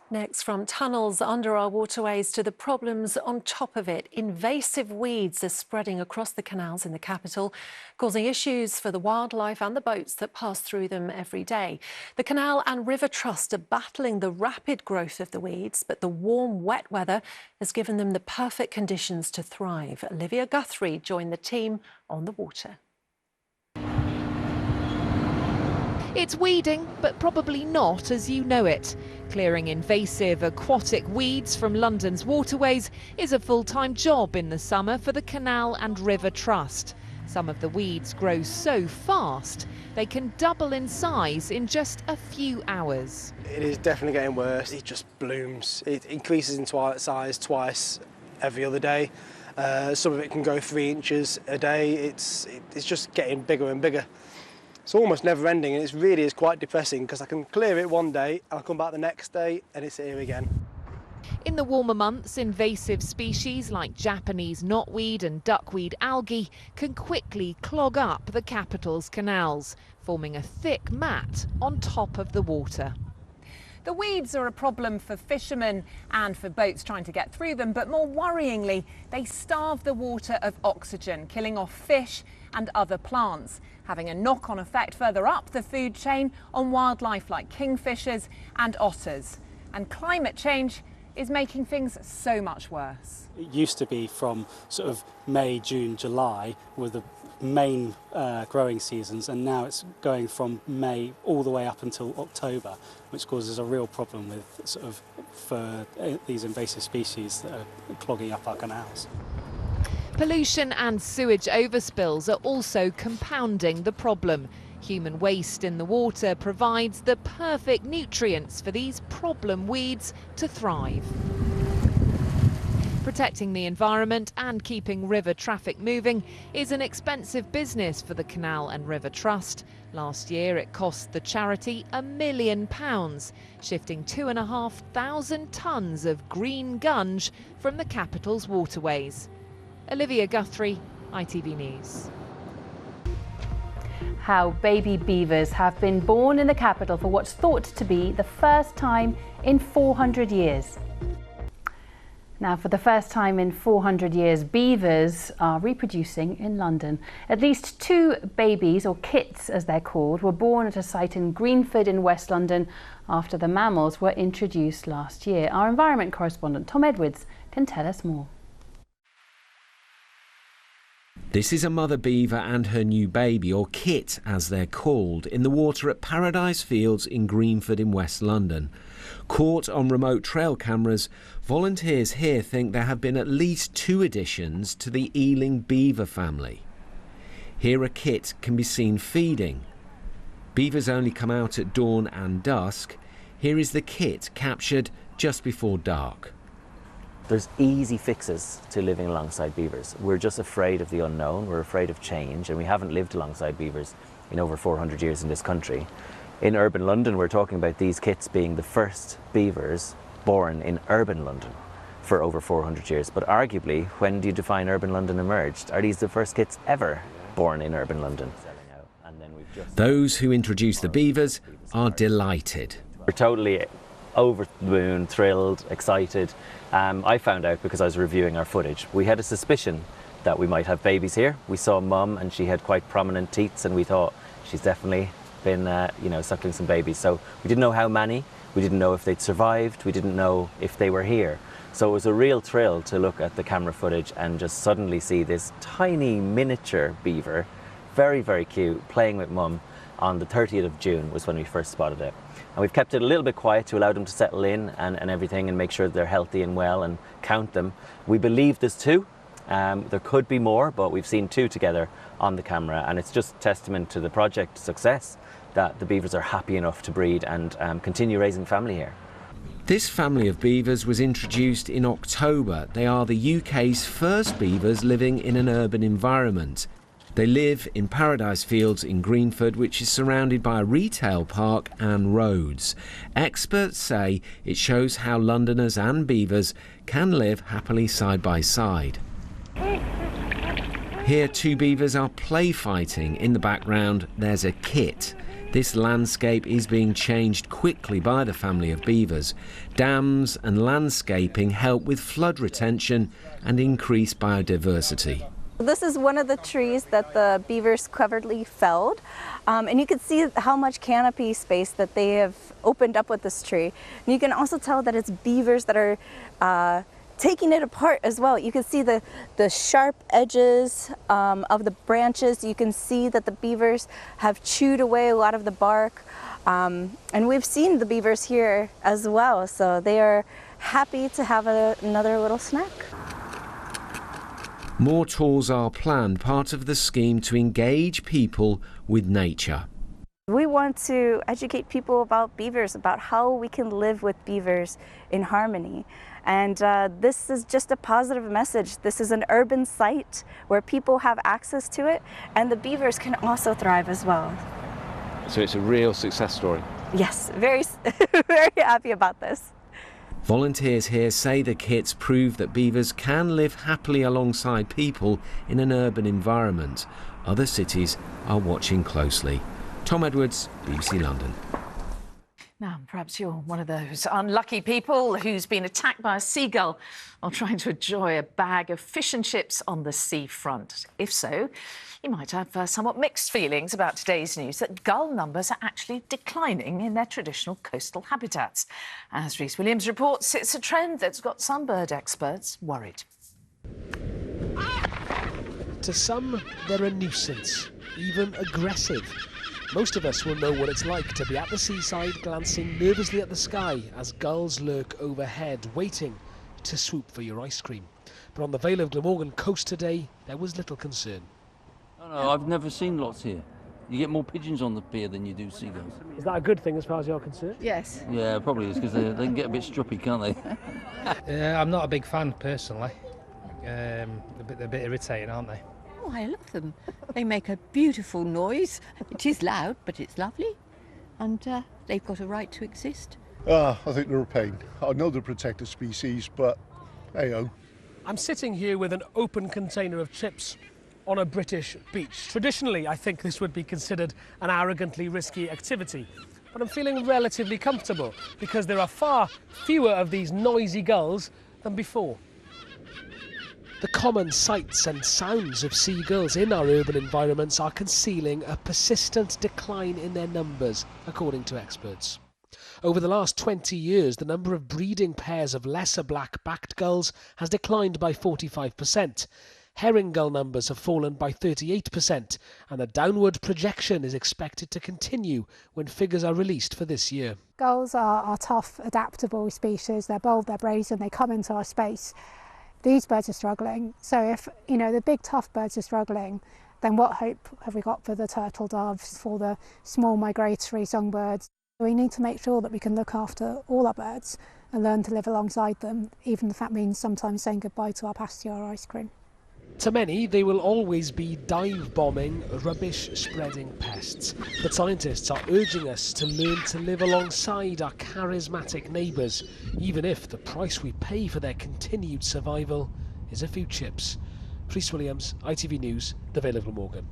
Next, from tunnels under our waterways to the problems on top of it. Invasive weeds are spreading across the canals in the capital, causing issues for the wildlife and the boats that pass through them every day. The Canal and River Trust are battling the rapid growth of the weeds, but the warm, wet weather has given them the perfect conditions to thrive. Olivia Guthrie joined the team on the water. It's weeding, but probably not as you know it. Clearing invasive aquatic weeds from London's waterways is a full-time job in the summer for the Canal and River Trust. Some of the weeds grow so fast, they can double in size in just a few hours. It is definitely getting worse. It just blooms. It increases in size twice every other day. Some of it can go 3 inches a day. It's just getting bigger and bigger. It's almost never ending, and it really is quite depressing because I can clear it one day, I'll come back the next day and it's here again. In the warmer months, invasive species like Japanese knotweed and duckweed algae can quickly clog up the capital's canals, forming a thick mat on top of the water. The weeds are a problem for fishermen and for boats trying to get through them, but more worryingly, they starve the water of oxygen, killing off fish and other plants, having a knock-on effect further up the food chain on wildlife like kingfishers and otters. And climate change is making things so much worse. It used to be from sort of May, June, July were the main growing seasons, and now it's going from May all the way up until October, which causes a real problem with for these invasive species that are clogging up our canals. Pollution and sewage overspills are also compounding the problem. Human waste in the water provides the perfect nutrients for these problem weeds to thrive. Protecting the environment and keeping river traffic moving is an expensive business for the Canal and River Trust. Last year it cost the charity £1 million, shifting 2,500 tonnes of green gunge from the capital's waterways. Olivia Guthrie, ITV News. How baby beavers have been born in the capital for what's thought to be the first time in 400 years. Now, for the first time in 400 years, beavers are reproducing in London. At least 2 babies, or kits as they're called, were born at a site in Greenford in West London after the mammals were introduced last year. Our environment correspondent Tom Edwards can tell us more. This is a mother beaver and her new baby, or kit as they're called, in the water at Paradise Fields in Greenford in West London. Caught on remote trail cameras, volunteers here think there have been at least 2 additions to the Ealing beaver family. Here a kit can be seen feeding. Beavers only come out at dawn and dusk. Here is the kit captured just before dark. There's easy fixes to living alongside beavers. We're just afraid of the unknown, we're afraid of change, and we haven't lived alongside beavers in over 400 years in this country. In urban London, we're talking about these kits being the first beavers born in urban London for over 400 years. But arguably, when do you define urban London emerged? Are these the first kits ever born in urban London? Those who introduced the beavers are delighted. We're totally over the moon, thrilled, excited. I found out because I was reviewing our footage. We had a suspicion that we might have babies here. We saw mum and she had quite prominent teats, and we thought she's definitely been suckling some babies. So we didn't know how many, we didn't know if they'd survived, we didn't know if they were here. So it was a real thrill to look at the camera footage and just suddenly see this tiny miniature beaver, very, very cute, playing with mum. On the 30th of June was when we first spotted it. And we've kept it a little bit quiet to allow them to settle in and everything, and make sure they're healthy and well and count them. We believe there's 2. There could be more, but we've seen 2 together on the camera, and it's just testament to the project success that the beavers are happy enough to breed and continue raising family here. This family of beavers was introduced in October. They are the UK's first beavers living in an urban environment. They live in Paradise Fields in Greenford, which is surrounded by a retail park and roads. Experts say it shows how Londoners and beavers can live happily side by side. Here 2 beavers are play fighting. In the background there's a kit. This landscape is being changed quickly by the family of beavers. Dams and landscaping help with flood retention and increase biodiversity. This is one of the trees that the beavers cleverly felled, and you can see how much canopy space that they have opened up with this tree. And you can also tell that it's beavers that are taking it apart as well. You can see the sharp edges of the branches. You can see that the beavers have chewed away a lot of the bark, and we've seen the beavers here as well, so they are happy to have another little snack. More tours are planned, part of the scheme to engage people with nature. We want to educate people about beavers, about how we can live with beavers in harmony. And this is just a positive message. This is an urban site where people have access to it, and the beavers can also thrive as well. So it's a real success story? Yes, very, very happy about this. Volunteers here say the kits prove that beavers can live happily alongside people in an urban environment. Other cities are watching closely. Tom Edwards, BBC London. Now, perhaps you're one of those unlucky people who's been attacked by a seagull while trying to enjoy a bag of fish and chips on the seafront. If so, you might have somewhat mixed feelings about today's news that gull numbers are actually declining in their traditional coastal habitats. As Rhys Williams reports, it's a trend that's got some bird experts worried. To some, they're a nuisance, even aggressive. Most of us will know what it's like to be at the seaside glancing nervously at the sky as gulls lurk overhead, waiting to swoop for your ice cream. But on the Vale of Glamorgan coast today, there was little concern. No, I've never seen lots here. You get more pigeons on the pier than you do seagulls. Is that a good thing as far as you're concerned? Yes. Yeah, probably is, because they can get a bit stroppy, can't they? I'm not a big fan, personally. They're a bit irritating, aren't they? Oh, I love them. They make a beautiful noise. It is loud, but it's lovely. And they've got a right to exist. I think they're a pain. I know they're protected species, but hey-oh. I'm sitting here with an open container of chips on a British beach. Traditionally, I think this would be considered an arrogantly risky activity. But I'm feeling relatively comfortable because there are far fewer of these noisy gulls than before. The common sights and sounds of seagulls in our urban environments are concealing a persistent decline in their numbers, according to experts. Over the last 20 years, the number of breeding pairs of lesser black-backed gulls has declined by 45%. Herring gull numbers have fallen by 38%, and the downward projection is expected to continue when figures are released for this year. Gulls are tough, adaptable species. They're bold, they're brazen, they come into our space. These birds are struggling. So if, the big tough birds are struggling, then what hope have we got for the turtle doves, for the small migratory songbirds? We need to make sure that we can look after all our birds and learn to live alongside them, even if that means sometimes saying goodbye to our pasty or ice cream. To many, they will always be dive-bombing, rubbish-spreading pests. But scientists are urging us to learn to live alongside our charismatic neighbours, even if the price we pay for their continued survival is a few chips. Rhys Williams, ITV News, the Vale of Glamorgan.